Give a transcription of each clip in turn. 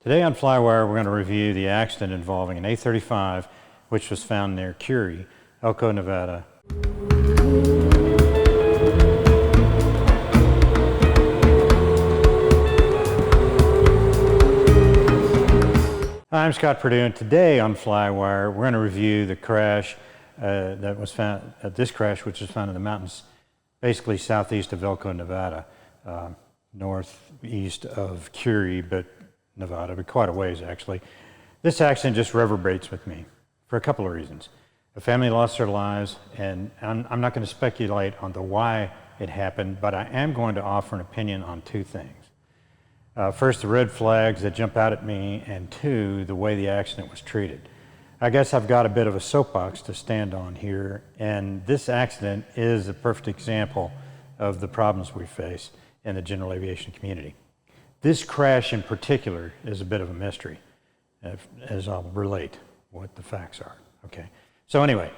Today on FlyWire, we're going to review the accident involving an A35, which was found near Curie, Elko, Nevada. I'm Scott Perdue, and today on FlyWire, we're going to review the crash that was found, this crash which was found in the mountains, basically southeast of Elko, Nevada, northeast of Curie, Nevada, but quite a ways actually. This accident just reverberates with me for a couple of reasons. A family lost their lives, and I'm not going to speculate on the why it happened, but I am going to offer an opinion on two things. First, the red flags that jump out at me, and two, the way the accident was treated. I guess I've got a bit of a soapbox to stand on here, and this accident is a perfect example of the problems we face in the general aviation community. This crash in particular is a bit of a mystery, as I'll relate what the facts are. Okay. So anyway,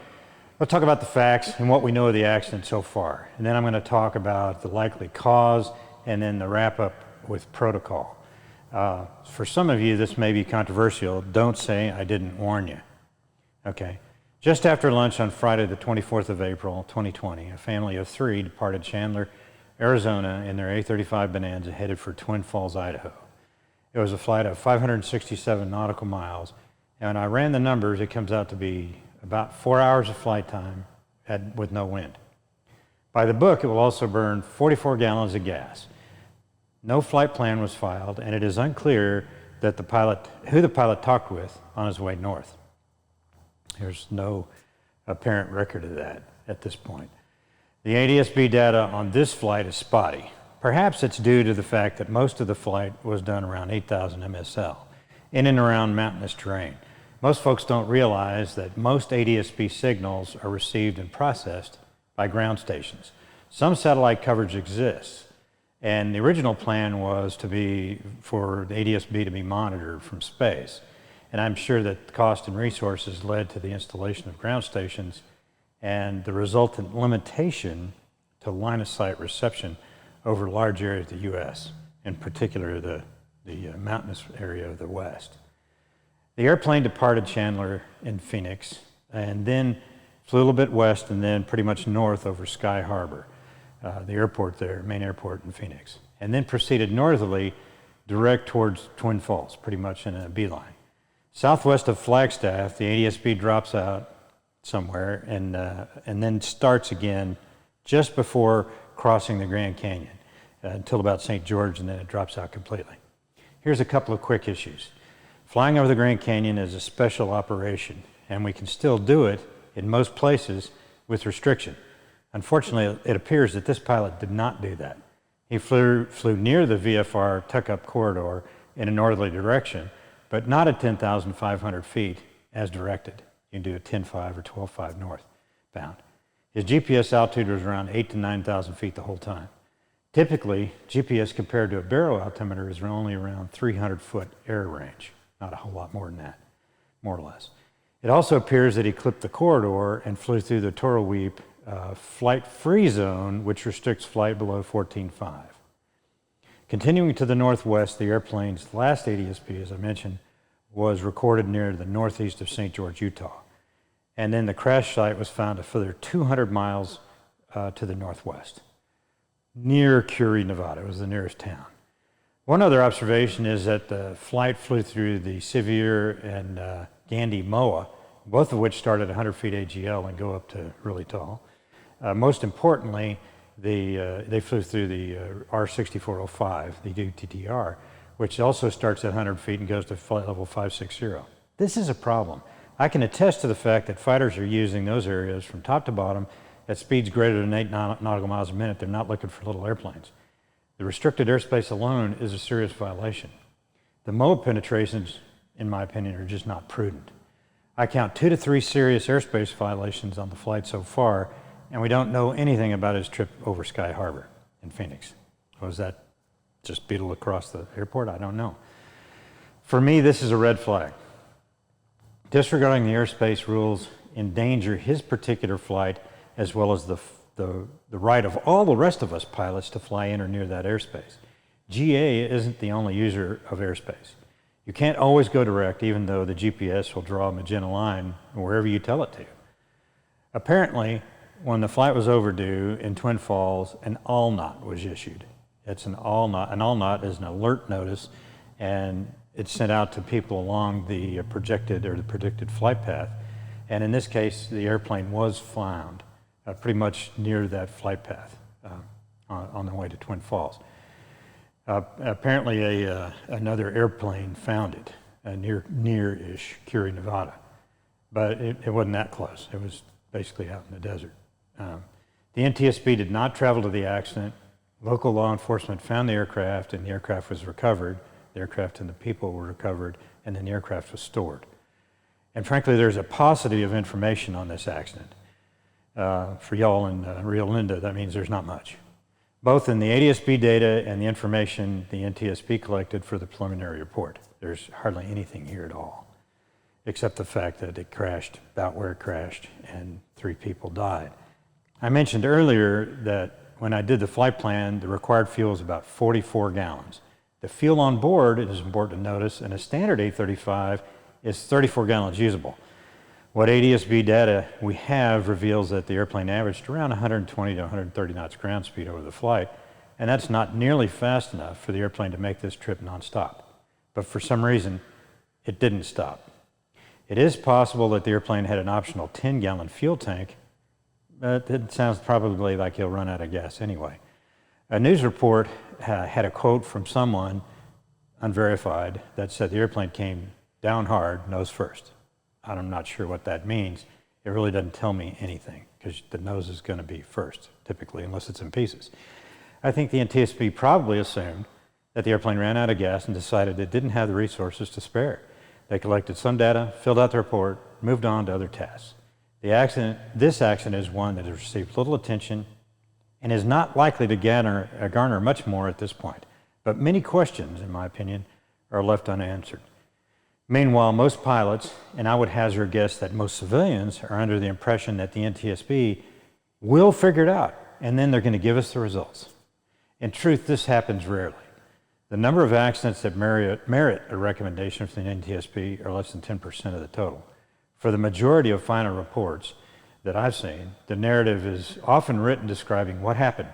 let's talk about the facts and what we know of the accident so far. And then I'm going to talk about the likely cause and then the wrap up with protocol. For some of you, this may be controversial. Don't say I didn't warn you. Okay. Just after lunch on Friday, the 24th of April, 2020, a family of three departed Chandler, Arizona in their A35 Bonanza headed for Twin Falls, Idaho. It was a flight of 567 nautical miles, and I ran the numbers. It comes out to be about 4 hours of flight time with no wind. By the book, it will also burn 44 gallons of gas. No flight plan was filed, and it is unclear that who the pilot talked with on his way north. There's no apparent record of that at this point. The NTSB data on this flight is spotty. Perhaps it's due to the fact that most of the flight was done around 8,000 MSL, in and around mountainous terrain. Most folks don't realize that most NTSB signals are received and processed by ground stations. Some satellite coverage exists, and the original plan was for the NTSB to be monitored from space. And I'm sure that cost and resources led to the installation of ground stations and the resultant limitation to line-of-sight reception over large areas of the U.S., in particular the mountainous area of the West. The airplane departed Chandler in Phoenix and then flew a little bit west and then pretty much north over Sky Harbor, the airport there, main airport in Phoenix, and then proceeded northerly direct towards Twin Falls, pretty much in a beeline. Southwest of Flagstaff, the NTSB drops out somewhere and then starts again just before crossing the Grand Canyon until about St. George, and then it drops out completely. Here's a couple of quick issues. Flying over the Grand Canyon is a special operation, and we can still do it in most places with restriction. Unfortunately, it appears that this pilot did not do that. He flew near the VFR tuck-up corridor in a northerly direction, but not at 10,500 feet as directed. You can do a 10.5 or 12.5 northbound. His GPS altitude was around 8,000 to 9,000 feet the whole time. Typically, GPS compared to a baro altimeter is only around 300-foot air range, not a whole lot more than that, more or less. It also appears that he clipped the corridor and flew through the Toro Weep flight-free zone, which restricts flight below 14.5. Continuing to the northwest, the airplane's last NTSB, as I mentioned, was recorded near the northeast of St. George, Utah. And then the crash site was found a further 200 miles to the northwest, near Curie, Nevada. It was the nearest town. One other observation is that the flight flew through the Sevier and Gandy MOA, both of which start at 100 feet AGL and go up to really tall. Most importantly, they flew through the R6405, the UTTR, which also starts at 100 feet and goes to flight level 560. This is a problem. I can attest to the fact that fighters are using those areas from top to bottom at speeds greater than 8 nautical miles a minute. They're not looking for little airplanes. The restricted airspace alone is a serious violation. The MOA penetrations, in my opinion, are just not prudent. I count 2 to 3 serious airspace violations on the flight so far, and we don't know anything about his trip over Sky Harbor in Phoenix. Was that just beetle across the airport? I don't know. For me, this is a red flag. Disregarding the airspace rules endanger his particular flight as well as the right of all the rest of us pilots to fly in or near that airspace. GA isn't the only user of airspace. You can't always go direct, even though the GPS will draw a magenta line wherever you tell it to. Apparently, when the flight was overdue in Twin Falls, an all knot was issued. It's an all knot. An all knot is an alert notice, and it's sent out to people along the projected or the predicted flight path. And in this case, the airplane was found pretty much near that flight path on the way to Twin Falls. Apparently, another airplane found it near-ish Curie, Nevada, but it wasn't that close. It was basically out in the desert. The NTSB did not travel to the accident. Local law enforcement found the aircraft, and the aircraft was recovered. The aircraft and the people were recovered, and then the aircraft was stored. And frankly, there's a paucity of information on this accident. For y'all in Rio Linda, that means there's not much. Both in the ADSB data and the information the NTSB collected for the preliminary report, there's hardly anything here at all, except the fact that it crashed about where it crashed and 3 people died. I mentioned earlier that when I did the flight plan, the required fuel is about 44 gallons. The fuel on board, it is important to notice, in a standard A35 is 34 gallons usable. What ADSB data we have reveals that the airplane averaged around 120 to 130 knots ground speed over the flight, and that's not nearly fast enough for the airplane to make this trip nonstop. But for some reason, it didn't stop. It is possible that the airplane had an optional 10-gallon fuel tank, but it sounds probably like he'll run out of gas anyway. A news report had a quote from someone, unverified, that said the airplane came down hard, nose first. I'm not sure what that means. It really doesn't tell me anything, because the nose is going to be first, typically, unless it's in pieces. I think the NTSB probably assumed that the airplane ran out of gas and decided it didn't have the resources to spare. They collected some data, filled out the report, moved on to other tasks. This accident is one that has received little attention and is not likely to garner much more at this point. But many questions, in my opinion, are left unanswered. Meanwhile, most pilots, and I would hazard a guess that most civilians, are under the impression that the NTSB will figure it out, and then they're going to give us the results. In truth, this happens rarely. The number of accidents that merit a recommendation from the NTSB are less than 10% of the total. For the majority of final reports that I've seen, the narrative is often written describing what happened.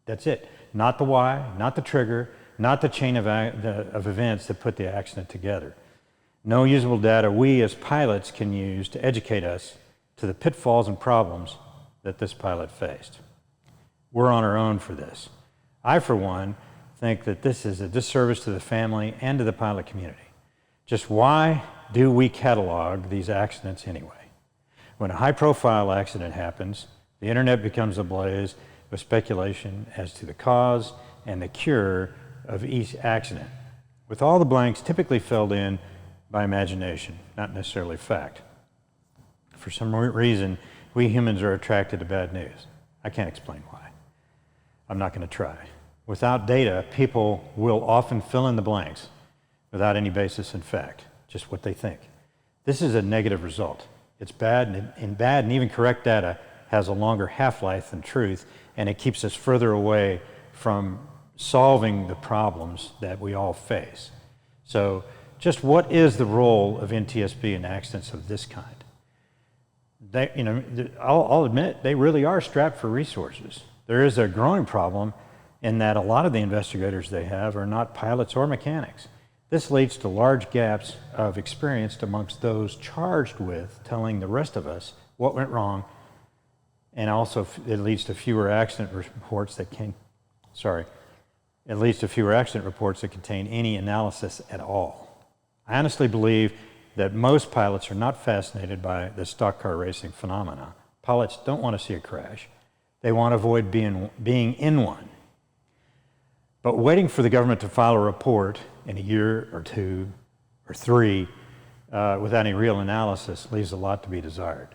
That's it. Not the why, not the trigger, not the chain of events that put the accident together. No usable data we as pilots can use to educate us to the pitfalls and problems that this pilot faced. We're on our own for this. I, for one, think that this is a disservice to the family and to the pilot community. Just why do we catalog these accidents anyway? When a high-profile accident happens, the internet becomes ablaze with speculation as to the cause and the cure of each accident, with all the blanks typically filled in by imagination, not necessarily fact. For some reason, we humans are attracted to bad news. I can't explain why. I'm not going to try. Without data, people will often fill in the blanks without any basis in fact, just what they think. This is a negative result. It's bad, and even correct data has a longer half-life than truth, and it keeps us further away from solving the problems that we all face. So just what is the role of NTSB in accidents of this kind? I'll admit, they really are strapped for resources. There is a growing problem in that a lot of the investigators they have are not pilots or mechanics. This leads to large gaps of experience amongst those charged with telling the rest of us what went wrong, and also it leads to fewer accident reports that contain any analysis at all. I honestly believe that most pilots are not fascinated by the stock car racing phenomena. Pilots don't want to see a crash. They want to avoid being in one. But waiting for the government to file a report in a year or 2 or 3 without any real analysis leaves a lot to be desired.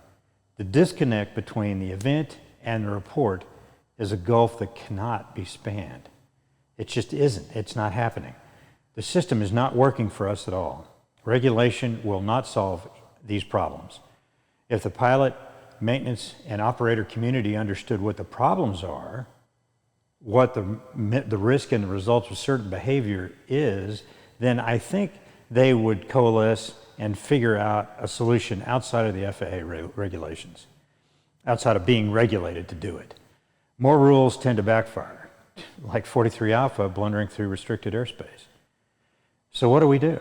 The disconnect between the event and the report is a gulf that cannot be spanned. It just isn't. It's not happening. The system is not working for us at all. Regulation will not solve these problems. If the pilot, maintenance, and operator community understood what the problems are, what the risk and the results of certain behavior is, then I think they would coalesce and figure out a solution outside of the FAA regulations, outside of being regulated to do it. More rules tend to backfire, like 43 Alpha blundering through restricted airspace. So what do we do?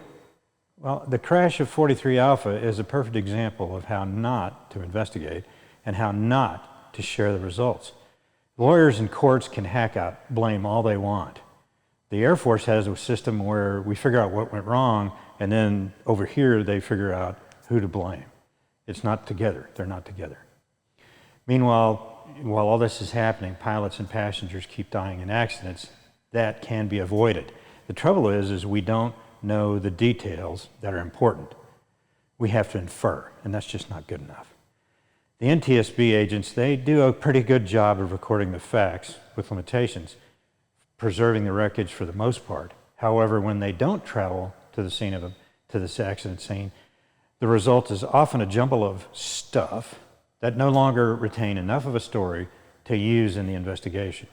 Well, the crash of 43 Alpha is a perfect example of how not to investigate and how not to share the results. Lawyers and courts can hack out blame all they want. The Air Force has a system where we figure out what went wrong, and then over here they figure out who to blame. It's not together. They're not together. Meanwhile, while all this is happening, pilots and passengers keep dying in accidents. That can be avoided. The trouble is we don't know the details that are important. We have to infer, and that's just not good enough. The NTSB agents, they do a pretty good job of recording the facts with limitations, preserving the wreckage for the most part. However, when they don't travel to the scene to this accident scene, the result is often a jumble of stuff that no longer retain enough of a story to use in the investigation.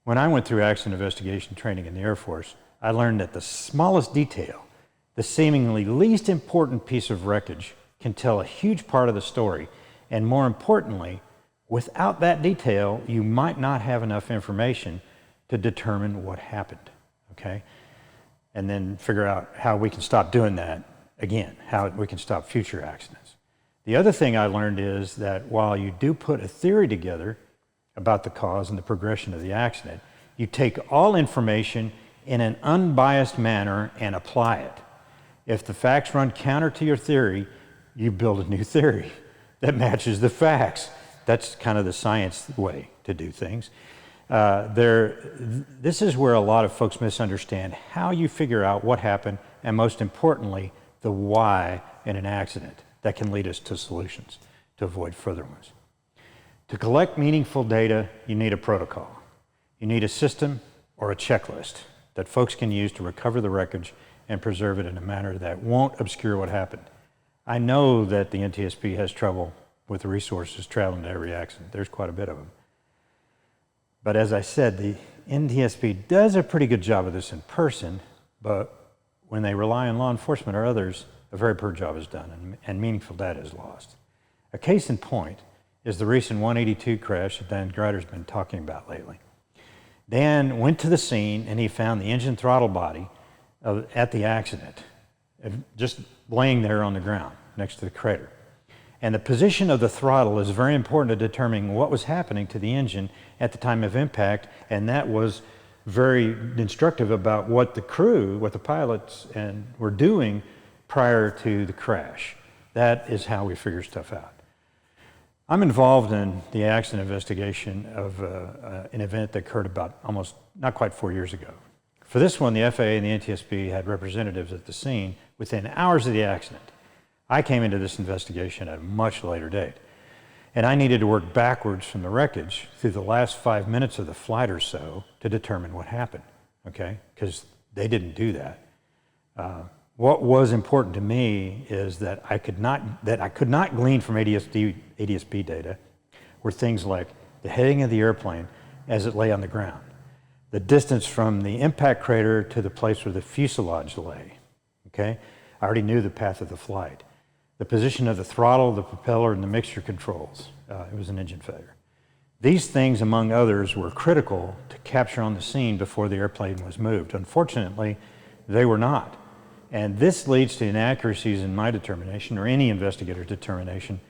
When I went through accident investigation training in the Air Force, I learned that the smallest detail, the seemingly least important piece of wreckage, can tell a huge part of the story. And more importantly, without that detail, you might not have enough information to determine what happened, okay? And then figure out how we can stop doing that again, how we can stop future accidents. The other thing I learned is that while you do put a theory together about the cause and the progression of the accident, you take all information in an unbiased manner and apply it. If the facts run counter to your theory, you build a new theory that matches the facts. That's kind of the science way to do things. This is where a lot of folks misunderstand how you figure out what happened, and most importantly, the why in an accident that can lead us to solutions to avoid further ones. To collect meaningful data, you need a protocol. You need a system or a checklist that folks can use to recover the wreckage and preserve it in a manner that won't obscure what happened. I know that the NTSB has trouble with the resources traveling to every accident. There's quite a bit of them. But as I said, the NTSB does a pretty good job of this in person, but when they rely on law enforcement or others, a very poor job is done and meaningful data is lost. A case in point is the recent 182 crash that Dan Greider's been talking about lately. Dan went to the scene and he found the engine throttle body at the accident, just laying there on the ground next to the crater. And the position of the throttle is very important to determining what was happening to the engine at the time of impact, and that was very instructive about what the crew, what the pilots were doing prior to the crash. That is how we figure stuff out. I'm involved in the accident investigation of an event that occurred about not quite 4 years ago. For this one, the FAA and the NTSB had representatives at the scene within hours of the accident. I came into this investigation at a much later date, and I needed to work backwards from the wreckage through the last 5 minutes of the flight or so to determine what happened, okay? Because they didn't do that. What was important to me is that I could not glean from ADSB data were things like the heading of the airplane as it lay on the ground, the distance from the impact crater to the place where the fuselage lay, okay? I already knew the path of the flight. The position of the throttle, the propeller, and the mixture controls. It was an engine failure. These things, among others, were critical to capture on the scene before the airplane was moved. Unfortunately, they were not. And this leads to inaccuracies in my determination, or any investigator's determination,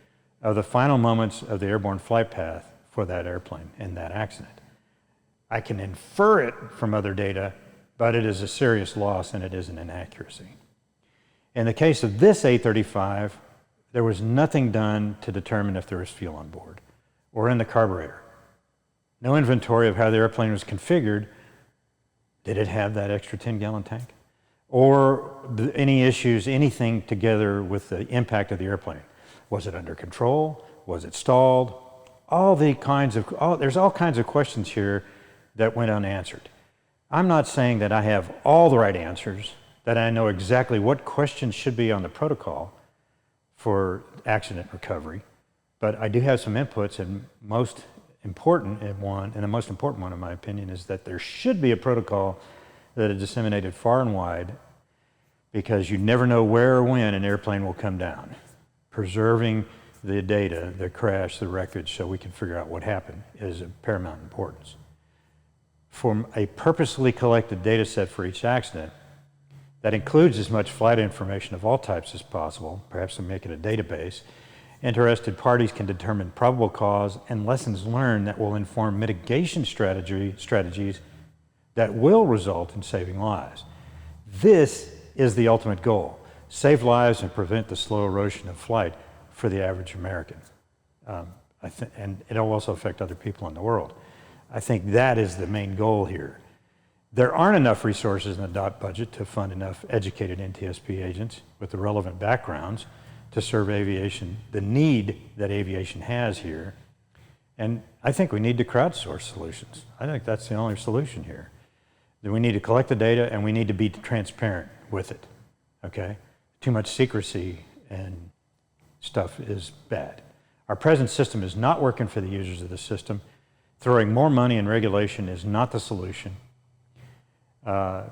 of the final moments of the airborne flight path for that airplane in that accident. I can infer it from other data, but it is a serious loss and it is an inaccuracy. In the case of this A35, there was nothing done to determine if there was fuel on board or in the carburetor. No inventory of how the airplane was configured. Did it have that extra 10-gallon tank? Or any issues, anything together with the impact of the airplane. Was it under control? Was it stalled? There's all kinds of questions here that went unanswered. I'm not saying that I have all the right answers, that I know exactly what questions should be on the protocol for accident recovery, but I do have some inputs, and most important one, and the most important one in my opinion, is that there should be a protocol that is disseminated far and wide, because you never know where or when an airplane will come down. Preserving the data, the crash, the wreckage, so we can figure out what happened is of paramount importance. From a purposely collected data set for each accident that includes as much flight information of all types as possible, perhaps to make it a database, interested parties can determine probable cause and lessons learned that will inform mitigation strategies that will result in saving lives. This is the ultimate goal: save lives and prevent the slow erosion of flight for the average American. And it'll also affect other people in the world. I think that is the main goal here. There aren't enough resources in the DOT budget to fund enough educated NTSB agents with the relevant backgrounds to serve aviation, the need that aviation has here. And I think we need to crowdsource solutions. I think that's the only solution here. That we need to collect the data and we need to be transparent with it, okay? Too much secrecy and stuff is bad. Our present system is not working for the users of the system. Throwing more money in regulation is not the solution.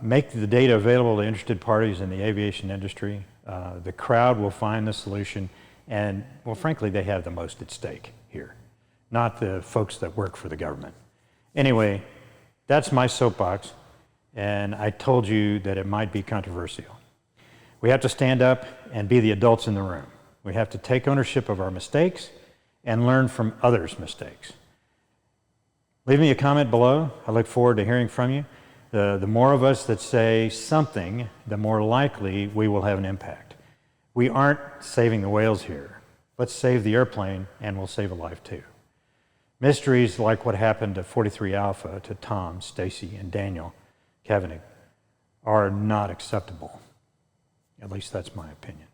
Make the data available to interested parties in the aviation industry. The crowd will find the solution, and, well, frankly, they have the most at stake here, not the folks that work for the government. Anyway, that's my soapbox, and I told you that it might be controversial. We have to stand up and be the adults in the room. We have to take ownership of our mistakes and learn from others' mistakes. Leave me a comment below. I look forward to hearing from you. The more of us that say something, the more likely we will have an impact. We aren't saving the whales here. Let's save the airplane and we'll save a life too. Mysteries like what happened to 43 Alpha, to Tom, Stacy, and Daniel Kavanagh are not acceptable. At least that's my opinion.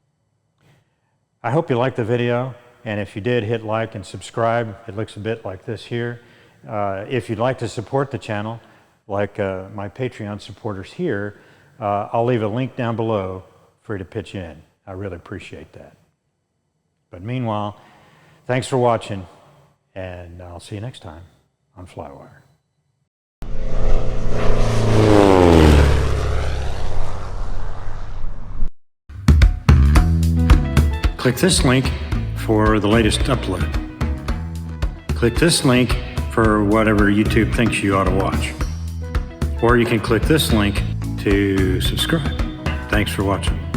I hope you liked the video, and if you did, hit like and subscribe. It looks a bit like this here. If you'd like to support the channel, like my Patreon supporters here, I'll leave a link down below for you to pitch in. I really appreciate that. But meanwhile, thanks for watching, and I'll see you next time on FlyWire. Click this link for the latest upload. Click this link for whatever YouTube thinks you ought to watch. Or you can click this link to subscribe. Thanks for watching.